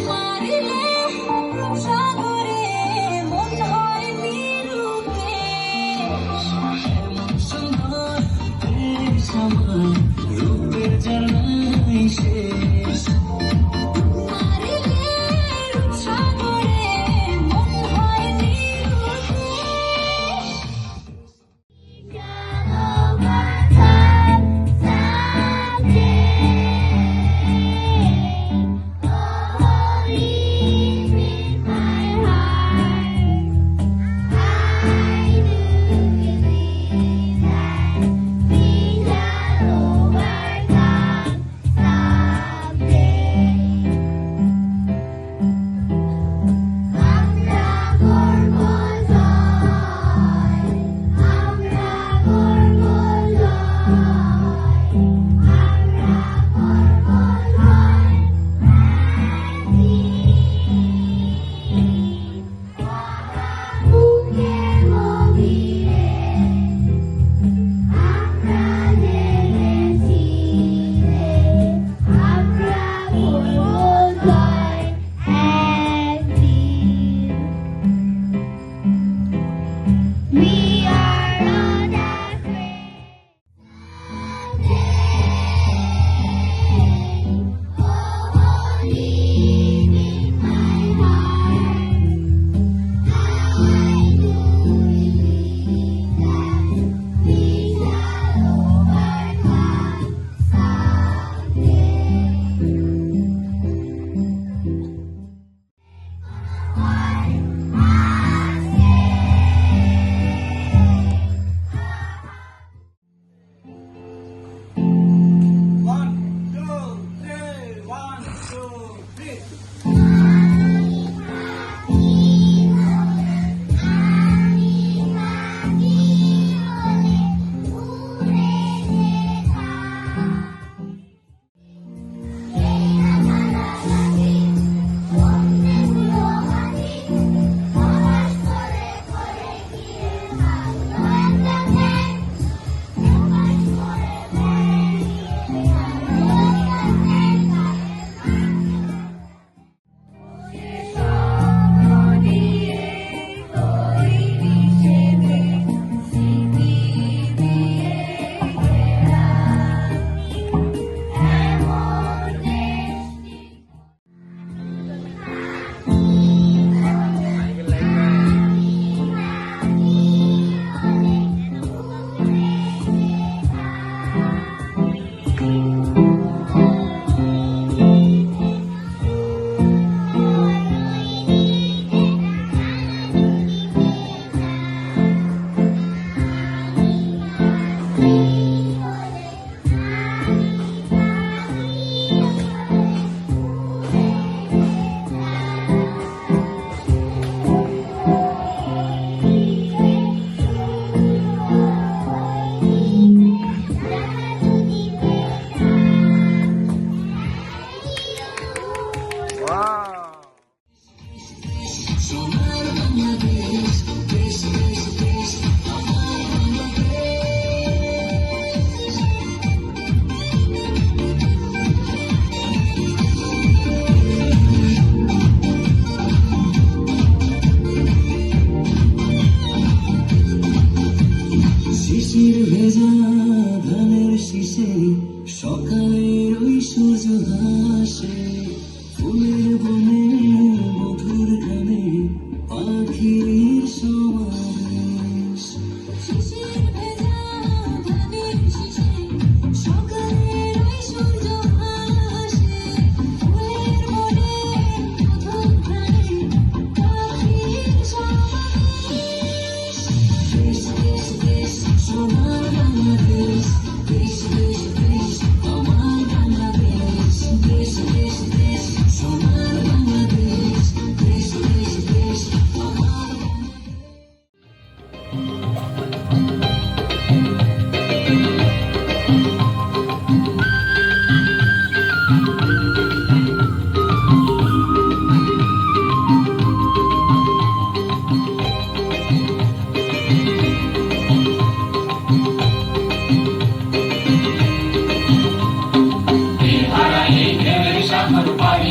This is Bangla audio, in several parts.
মারিলে সাগরে মন হয় নিরুদ্দেশ, এমন সুন্দর দেশ আমার, রূপের জানাই শেষ। মারিলে সাগরে মন হয় নিরুদ্দেশ।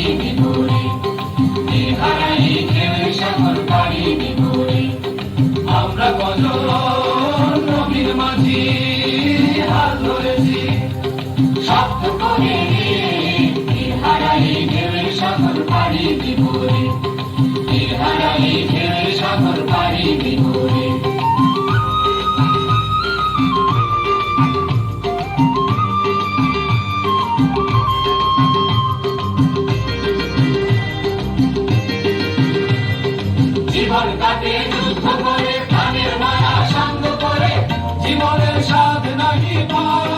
পারি বিপুরে, তীর হারাই ঢেউয়ের সাগর পারি বিপুরে। আমরা কজন নবীর মাঝি হাত ধরেছি, শক্ত করে তীর হারাই ঢেউয়ের সাগর পারি বিপুরে, তীর হারাই ঢেউয়ের সাগর পারি বিপুরে। জীবন কাটে যুদ্ধ করে, প্রাণের মায়া সাঙ্গ করে, জীবনের স্বাদ নাহি পায়।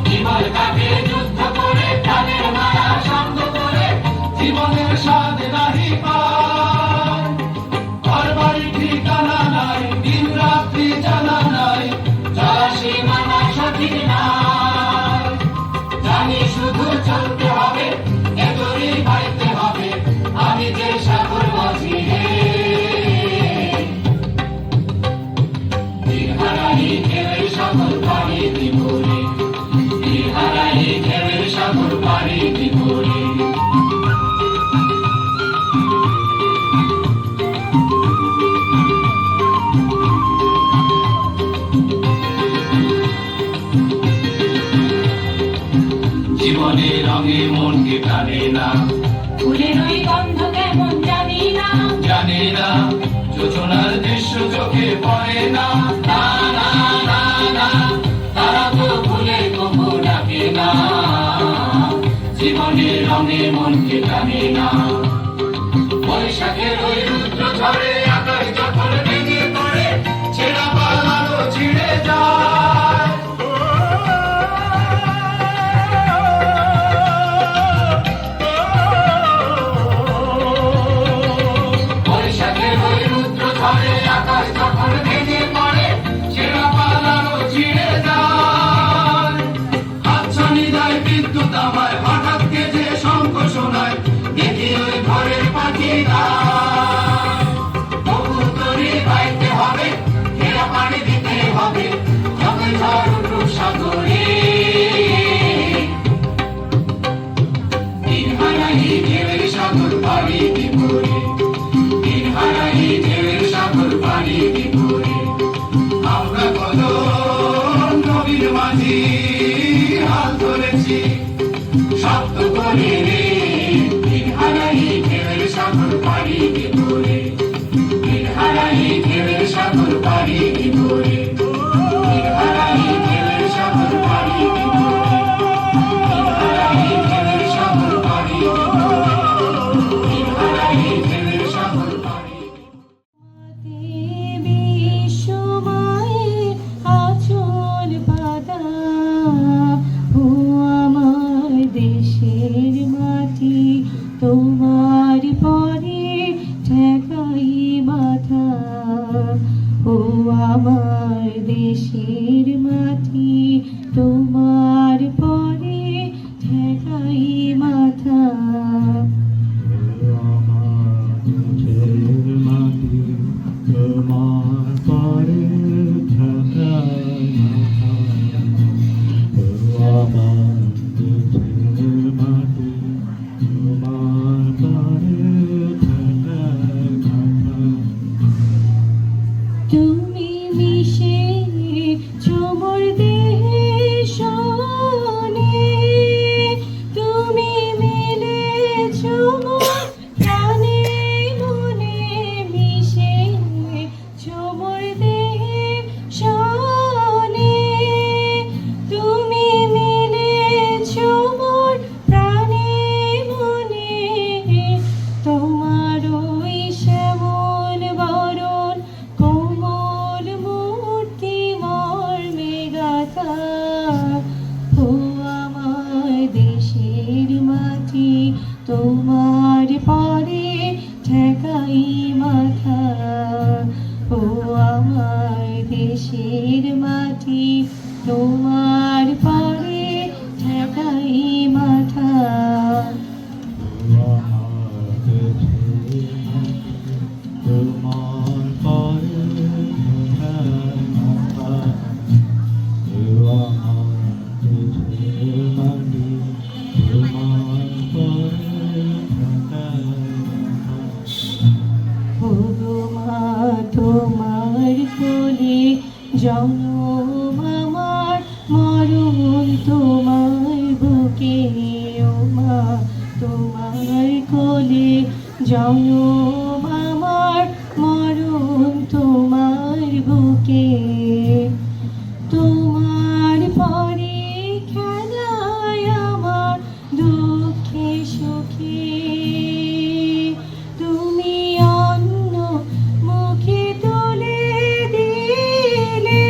জীবন কাটে যুদ্ধ করে, প্রাণের মায়া সাঙ্গ করে, জীবনের স্বাদ নাহি পায়। ঘর বাড়ি ঠিকানা নাই, দিন রাত্রি জানা নাই, চলা সীমানা সঠিক নাই। জানি শুধু চলতে হবে, এতই বাইতে হবে, আমি যে সাগর মাঝি রে। তীর হারাই ঢেউয়ের সাগর পারি বিপুরে, তীর হারাই ঢেউয়ের সাগর পারি বিপুরে। জীবনের রঙে মনকে টানে না, ফুলের ওই গন্ধ কেমন জানি না, জানে না, যোজনার দৃশ্য চোখে পড়ে না। না না না না, তারা তো ভুলে তবু ডাকে না, জীবনের রঙে মনকে টানে না। বৈশাখের ওই রুদ্র ঝড়ে আকাশ যখন ভেঙে পড়ে, ছেঁড়া পালারও ছিঁড়ে যায়। বৈশাখের ওই রুদ্র ঝড়ে আকাশ যখন ভেঙে পড়ে, ছেঁড়া পালারও ছিঁড়ে যায়। হাতছানি দেয় বিদ্যুৎ আমায়, হঠাৎ কেজে শঙ্খ শোনায়, দেখি ওই ঘরের পাখিরা। তবু তরি বাইতে হবে, ঘেরা পানি দিতে হবে, যতই ঝড় উঠুক সাগরে। তীর হারাই ঢেউয়ের সাগর পারি বিপুরে, তীর হারাই ঢেউয়ের সাগর পারি বিপুরে। আমরা কজন নবীর মাঝি হাত ধরেছি, শক্ত করে রে। তীর হারাই ঢেউয়ের সাগর পারি বিপুরে, তীর হারাই ঢেউয়ের সাগর পারি বিপুরে, তীর হারাই ঢেউয়ের সাগর পারি বিপুরে, তীর হারাই ঢেউয়ের সাগর পারি বিপুরে, তীর হারাই ঢেউয়ের সাগর পারি। বিশ্বমায়ের আঁচল পাতা, ও আমার দেশের মাটি, তোমার পরে ঠেকাই মাথা। ও আমার দেশের মাটি, তোমার পরে ঠেকাই মাথা। তুমি মিশে চোমর দেহে শোনে, তুমি মিলে চোমর প্রাণে মনে, মিশে চোমর দেহে শোনে, তুমি মিলে চোমর প্রাণে মনে। তোমার ওই শ্যামল বরণ, কোমল মূর্তি মর্মে গাথা। ও আমার দেশের মাটি, তোমার পরে ঠেকাই মাথা। ও আমার দেশের মাটি, তোমার পরে ঠেকাই মাথা। তোমার পরে কোলে জনম আমার মরণ তোমার বুকে ও মা তোমার কোলে জনম আমার মরণ তোমার বুকে তোমার পরে খেলায় আমার দুঃখে সুখে তুমি অন্য মুখে তুলে দিলে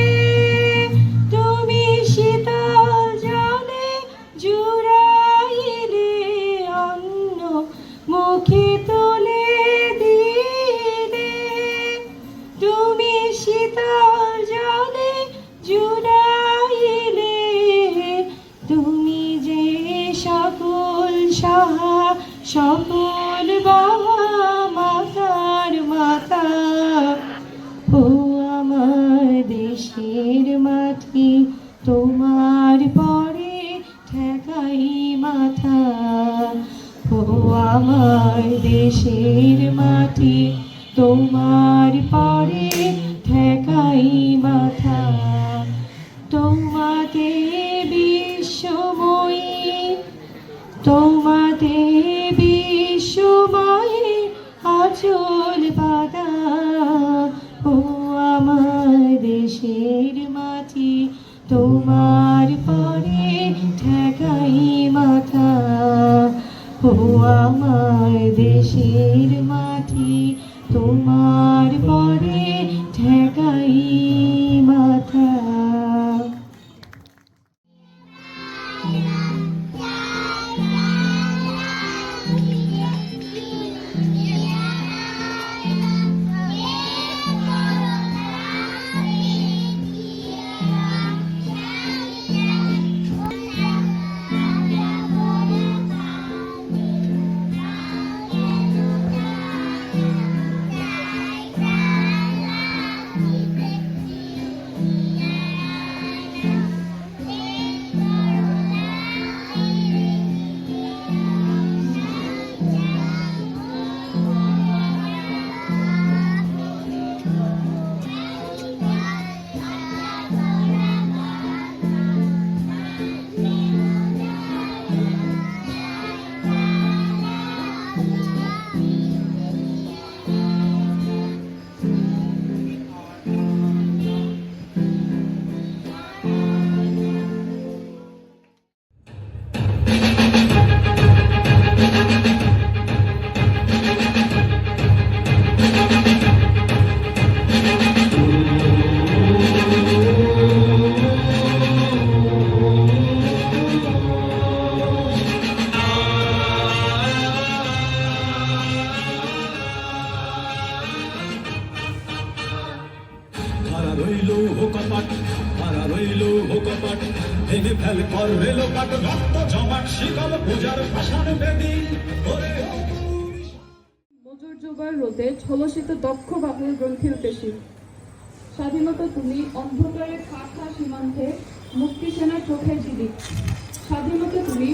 তুমি শীতল জলে জুড়াইলে অন্য মুখে তুলে দিলে তুমি শীতল জলে জুড়াইলে তুমি যে সকল সাহা সকল বাবা মাতার মাতা ও আমার দেশের মাটি তোমার পরে ঠেকাই মাথা ও আমার দেশের মাটি তোমার পরে ঠেকাই মাথা তোমাতে বিশ্বময়ী তোমাতে বিশ্বময়ী আচল বাদা ও আমার দেশের মাটি তোমার পরে ঠেকাই মাথা ও আমার দেশের মাটি তোমার পরে ঠেকাই মাথা। ভেঙে ফেল কর রেলো পাট রক্ত জমাট শিকল পূজার ভাষার বেদি মজুর জোগাড় রোধে ছলসিত দক্ষ বাহুর গ্রন্থির পেশি স্বাধীনতা তুমি অন্ধকারে খা খা সীমান্তে মুক্তি সেনার চোখের ঝিলিক স্বাধীনতা তুমি